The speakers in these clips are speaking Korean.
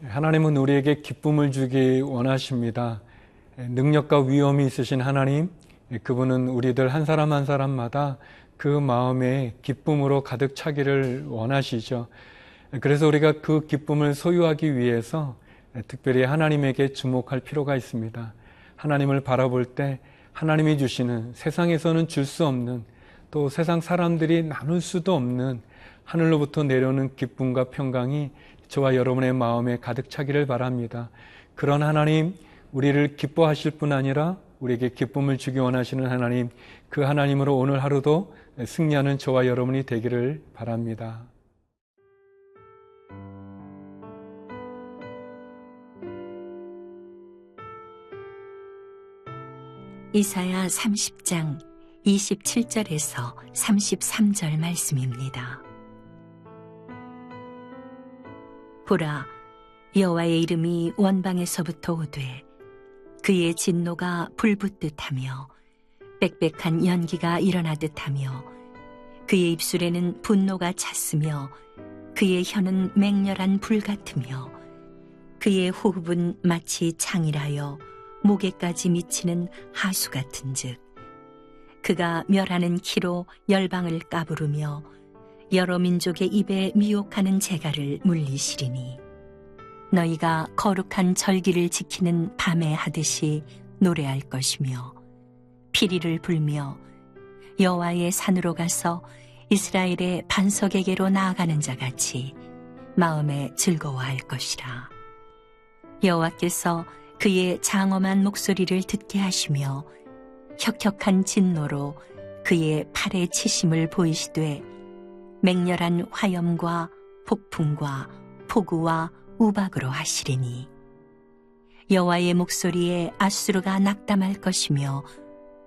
하나님은 우리에게 기쁨을 주기 원하십니다. 능력과 위엄이 있으신 하나님, 그분은 우리들 한 사람 한 사람마다 그 마음에 기쁨으로 가득 차기를 원하시죠. 그래서 우리가 그 기쁨을 소유하기 위해서 특별히 하나님에게 주목할 필요가 있습니다. 하나님을 바라볼 때 하나님이 주시는, 세상에서는 줄 수 없는, 또 세상 사람들이 나눌 수도 없는 하늘로부터 내려오는 기쁨과 평강이 저와 여러분의 마음에 가득 차기를 바랍니다. 그런 하나님, 우리를 기뻐하실 뿐 아니라 우리에게 기쁨을 주기 원하시는 하나님, 그 하나님으로 오늘 하루도 승리하는 저와 여러분이 되기를 바랍니다. 이사야 30장 27절에서 33절 말씀입니다. 보라, 여호와의 이름이 원방에서부터 오되 그의 진노가 불붙듯하며 빽빽한 연기가 일어나듯하며 그의 입술에는 분노가 찼으며 그의 혀는 맹렬한 불 같으며 그의 호흡은 마치 창이라여 목에까지 미치는 하수 같은즉 그가 멸하는 키로 열방을 까부르며 여러 민족의 입에 미혹하는 재갈을 물리시리니 너희가 거룩한 절기를 지키는 밤에 하듯이 노래할 것이며 피리를 불며 여호와의 산으로 가서 이스라엘의 반석에게로 나아가는 자같이 마음에 즐거워할 것이라. 여호와께서 그의 장엄한 목소리를 듣게 하시며 혁혁한 진노로 그의 팔에 치심을 보이시되 맹렬한 화염과 폭풍과 폭우와 우박으로 하시리니 여호와의 목소리에 아수르가 낙담할 것이며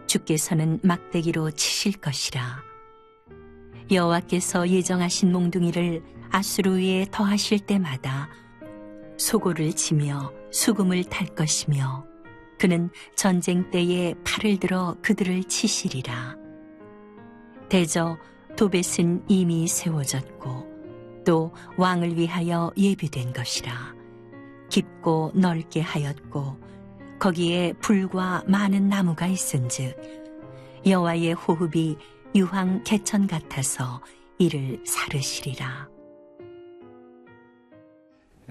주께서는 막대기로 치실 것이라. 여호와께서 예정하신 몽둥이를 아수르 위에 더하실 때마다 소고를 치며 수금을 탈 것이며 그는 전쟁 때에 팔을 들어 그들을 치시리라. 대저 도벳은 이미 세워졌고 또 왕을 위하여 예비된 것이라. 깊고 넓게 하였고 거기에 불과 많은 나무가 있은즉 여호와의 호흡이 유황 개천 같아서 이를 사르시리라.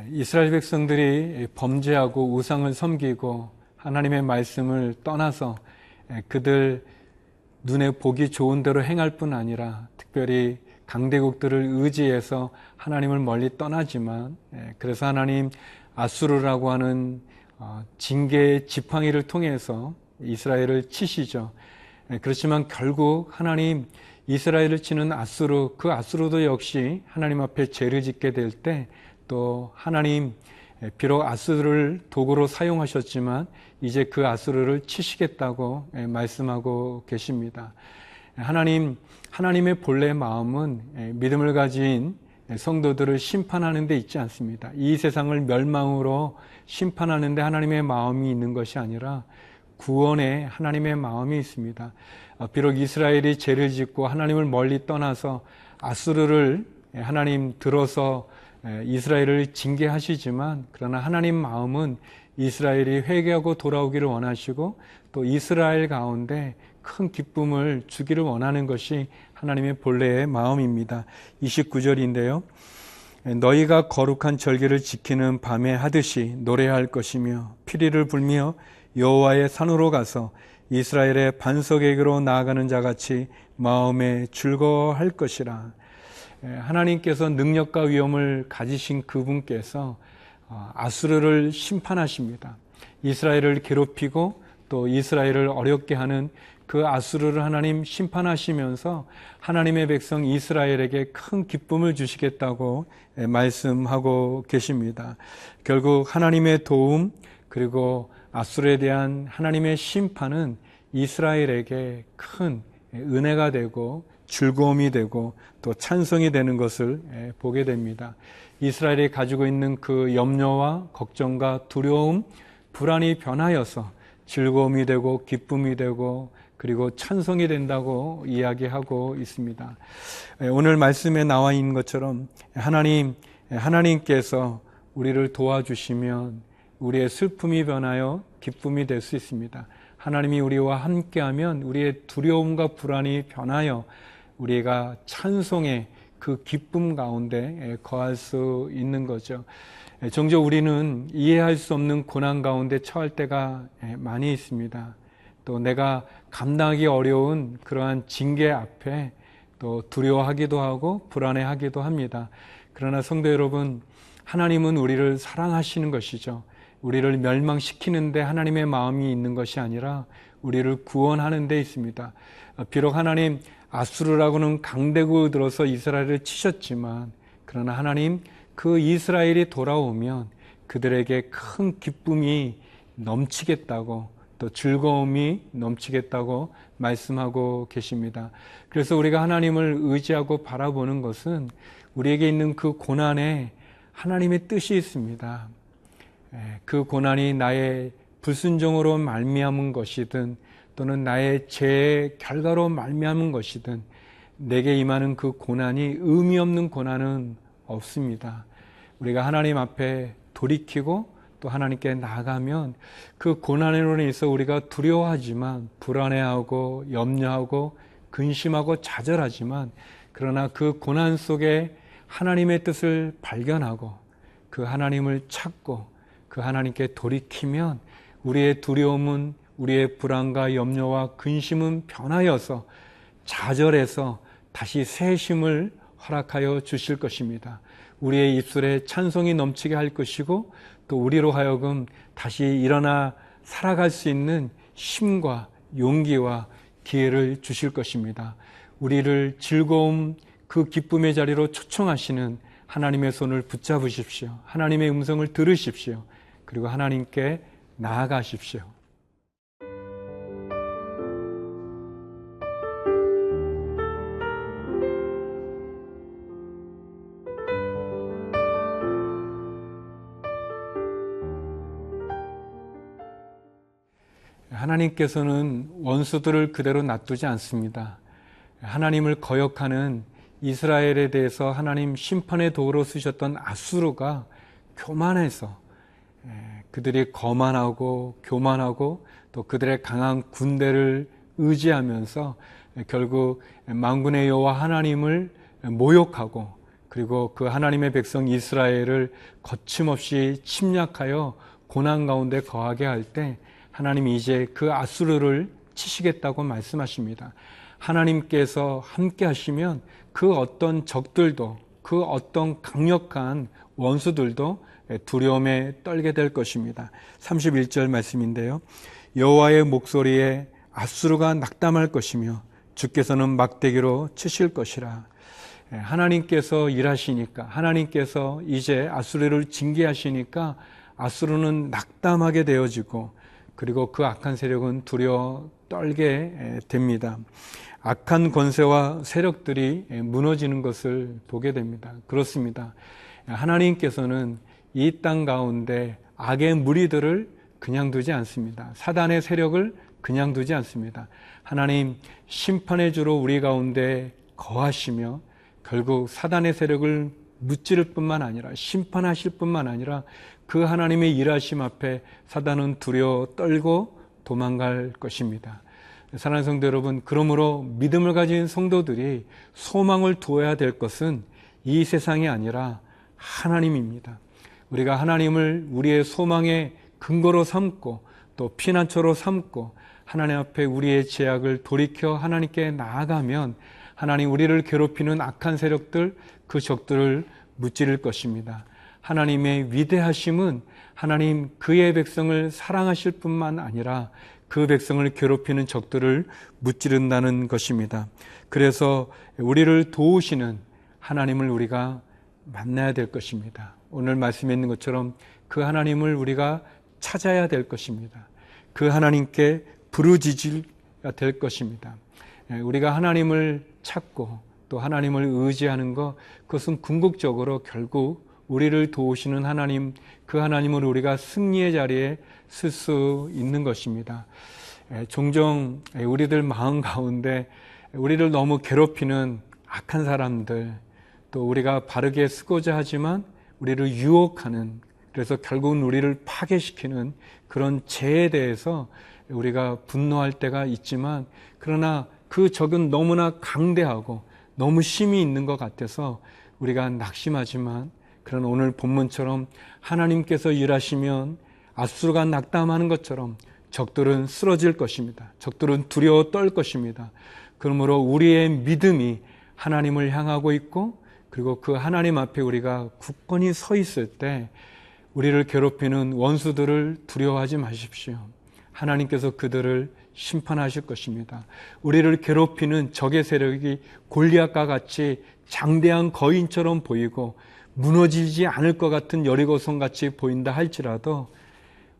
이스라엘 백성들이 범죄하고 우상을 섬기고 하나님의 말씀을 떠나서 그들 눈에 보기 좋은 대로 행할 뿐 아니라 특별히 강대국들을 의지해서 하나님을 멀리 떠나지만 그래서 하나님 아수르라고 하는 징계의 지팡이를 통해서 이스라엘을 치시죠. 그렇지만 결국 하나님 이스라엘을 치는 아수르, 그 아수르도 역시 하나님 앞에 죄를 짓게 될 때 또 하나님 비록 아수르를 도구로 사용하셨지만 이제 그 아수르를 치시겠다고 말씀하고 계십니다. 하나님의 본래 마음은 믿음을 가진 성도들을 심판하는 데 있지 않습니다. 이 세상을 멸망으로 심판하는 데 하나님의 마음이 있는 것이 아니라 구원에 하나님의 마음이 있습니다. 비록 이스라엘이 죄를 짓고 하나님을 멀리 떠나서 아수르를 하나님 들어서 이스라엘을 징계하시지만 그러나 하나님 마음은 이스라엘이 회개하고 돌아오기를 원하시고 또 이스라엘 가운데 큰 기쁨을 주기를 원하는 것이 하나님의 본래의 마음입니다. 29절인데요. 너희가 거룩한 절기를 지키는 밤에 하듯이 노래할 것이며 피리를 불며 여호와의 산으로 가서 이스라엘의 반석에게로 나아가는 자같이 마음에 즐거워할 것이라. 하나님께서 능력과 위엄을 가지신 그분께서 아수르를 심판하십니다. 이스라엘을 괴롭히고 또 이스라엘을 어렵게 하는 그 아수르를 하나님 심판하시면서 하나님의 백성 이스라엘에게 큰 기쁨을 주시겠다고 말씀하고 계십니다. 결국 하나님의 도움 그리고 아수르에 대한 하나님의 심판은 이스라엘에게 큰 은혜가 되고 즐거움이 되고 또 찬송이 되는 것을 보게 됩니다. 이스라엘이 가지고 있는 그 염려와 걱정과 두려움, 불안이 변하여서 즐거움이 되고 기쁨이 되고 그리고 찬송이 된다고 이야기하고 있습니다. 오늘 말씀에 나와 있는 것처럼 하나님께서 우리를 도와주시면 우리의 슬픔이 변하여 기쁨이 될 수 있습니다. 하나님이 우리와 함께하면 우리의 두려움과 불안이 변하여 우리가 찬송의 그 기쁨 가운데 거할 수 있는 거죠. 종종 우리는 이해할 수 없는 고난 가운데 처할 때가 많이 있습니다. 또 내가 감당하기 어려운 그러한 징계 앞에 또 두려워하기도 하고 불안해하기도 합니다. 그러나 성도 여러분, 하나님은 우리를 사랑하시는 것이죠. 우리를 멸망시키는데 하나님의 마음이 있는 것이 아니라 우리를 구원하는 데 있습니다. 비록 하나님 아수르라고는 강대국을 들어서 이스라엘을 치셨지만, 그러나 하나님 그 이스라엘이 돌아오면 그들에게 큰 기쁨이 넘치겠다고, 또 즐거움이 넘치겠다고 말씀하고 계십니다. 그래서 우리가 하나님을 의지하고 바라보는 것은 우리에게 있는 그 고난에 하나님의 뜻이 있습니다. 그 고난이 나의 불순종으로 말미암은 것이든 또는 나의 죄의 결과로 말미암은 것이든 내게 임하는 그 고난이 의미 없는 고난은 없습니다. 우리가 하나님 앞에 돌이키고 또 하나님께 나아가면 그 고난으로 인해서 우리가 두려워하지만, 불안해하고 염려하고 근심하고 좌절하지만, 그러나 그 고난 속에 하나님의 뜻을 발견하고 그 하나님을 찾고 그 하나님께 돌이키면 우리의 두려움은, 우리의 불안과 염려와 근심은 변하여서 좌절해서 다시 새 힘을 허락하여 주실 것입니다. 우리의 입술에 찬송이 넘치게 할 것이고, 또 우리로 하여금 다시 일어나 살아갈 수 있는 힘과 용기와 기회를 주실 것입니다. 우리를 즐거움, 그 기쁨의 자리로 초청하시는 하나님의 손을 붙잡으십시오. 하나님의 음성을 들으십시오. 그리고 하나님께 나아가십시오. 하나님께서는 원수들을 그대로 놔두지 않습니다. 하나님을 거역하는 이스라엘에 대해서 하나님 심판의 도구로 쓰셨던 아수르가 교만해서, 그들이 거만하고 교만하고 또 그들의 강한 군대를 의지하면서 결국 만군의 여호와 하나님을 모욕하고, 그리고 그 하나님의 백성 이스라엘을 거침없이 침략하여 고난 가운데 거하게 할 때 하나님이 이제 그 아수르를 치시겠다고 말씀하십니다. 하나님께서 함께 하시면 그 어떤 적들도, 그 어떤 강력한 원수들도 두려움에 떨게 될 것입니다. 31절 말씀인데요. 여호와의 목소리에 아수르가 낙담할 것이며 주께서는 막대기로 치실 것이라. 하나님께서 일하시니까, 하나님께서 이제 아수르를 징계하시니까 아수르는 낙담하게 되어지고, 그리고 그 악한 세력은 두려워 떨게 됩니다. 악한 권세와 세력들이 무너지는 것을 보게 됩니다. 그렇습니다. 하나님께서는 이 땅 가운데 악의 무리들을 그냥 두지 않습니다. 사단의 세력을 그냥 두지 않습니다. 하나님 심판의 주로 우리 가운데 거하시며 결국 사단의 세력을 무찌를 뿐만 아니라 심판하실 뿐만 아니라 그 하나님의 일하심 앞에 사단은 두려워 떨고 도망갈 것입니다. 사랑하는 성도 여러분, 그러므로 믿음을 가진 성도들이 소망을 두어야 될 것은 이 세상이 아니라 하나님입니다. 우리가 하나님을 우리의 소망의 근거로 삼고 또 피난처로 삼고 하나님 앞에 우리의 죄악을 돌이켜 하나님께 나아가면 하나님 우리를 괴롭히는 악한 세력들, 그 적들을 무찌를 것입니다. 하나님의 위대하심은 하나님 그의 백성을 사랑하실 뿐만 아니라 그 백성을 괴롭히는 적들을 무찌른다는 것입니다. 그래서 우리를 도우시는 하나님을 우리가 만나야 될 것입니다. 오늘 말씀에 있는 것처럼 그 하나님을 우리가 찾아야 될 것입니다. 그 하나님께 부르짖어야 될 것입니다. 우리가 하나님을 찾고 또 하나님을 의지하는 것, 그것은 궁극적으로 결국 우리를 도우시는 하나님, 그 하나님을 우리가 승리의 자리에 쓸 수 있는 것입니다. 종종 우리들 마음 가운데 우리를 너무 괴롭히는 악한 사람들, 또 우리가 바르게 쓰고자 하지만 우리를 유혹하는, 그래서 결국은 우리를 파괴시키는 그런 죄에 대해서 우리가 분노할 때가 있지만, 그러나 그 적은 너무나 강대하고 너무 심이 있는 것 같아서 우리가 낙심하지만, 그런 오늘 본문처럼 하나님께서 일하시면 앗수르가 낙담하는 것처럼 적들은 쓰러질 것입니다. 적들은 두려워 떨 것입니다. 그러므로 우리의 믿음이 하나님을 향하고 있고, 그리고 그 하나님 앞에 우리가 굳건히 서 있을 때 우리를 괴롭히는 원수들을 두려워하지 마십시오. 하나님께서 그들을 심판하실 것입니다. 우리를 괴롭히는 적의 세력이 골리앗과 같이 장대한 거인처럼 보이고 무너지지 않을 것 같은 여리고성 같이 보인다 할지라도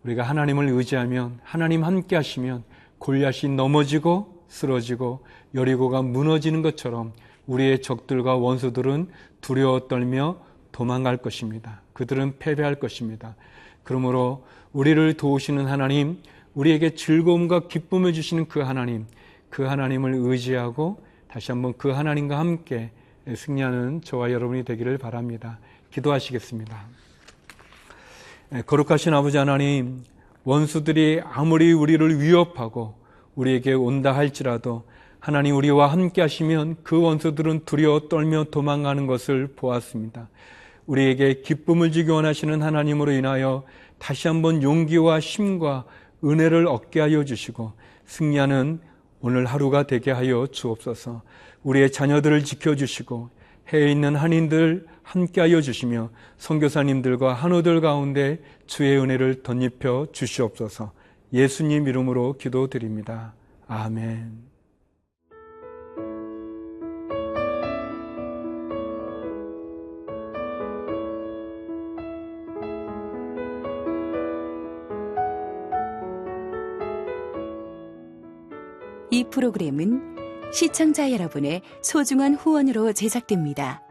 우리가 하나님을 의지하면, 하나님 함께 하시면 골리앗이 넘어지고 쓰러지고 여리고가 무너지는 것처럼 우리의 적들과 원수들은 두려워 떨며 도망갈 것입니다. 그들은 패배할 것입니다. 그러므로 우리를 도우시는 하나님, 우리에게 즐거움과 기쁨을 주시는 그 하나님을 의지하고 다시 한번 그 하나님과 함께 승리하는 저와 여러분이 되기를 바랍니다. 기도하시겠습니다. 거룩하신 아버지 하나님, 원수들이 아무리 우리를 위협하고 우리에게 온다 할지라도 하나님 우리와 함께 하시면 그 원수들은 두려워 떨며 도망가는 것을 보았습니다. 우리에게 기쁨을 주기 원하시는 하나님으로 인하여 다시 한번 용기와 힘과 은혜를 얻게 하여 주시고 승리하는 오늘 하루가 되게 하여 주옵소서. 우리의 자녀들을 지켜주시고 해에 있는 한인들 함께 하여 주시며 선교사님들과 한우들 가운데 주의 은혜를 덧입혀 주시옵소서. 예수님 이름으로 기도드립니다. 아멘. 이 프로그램은 시청자 여러분의 소중한 후원으로 제작됩니다.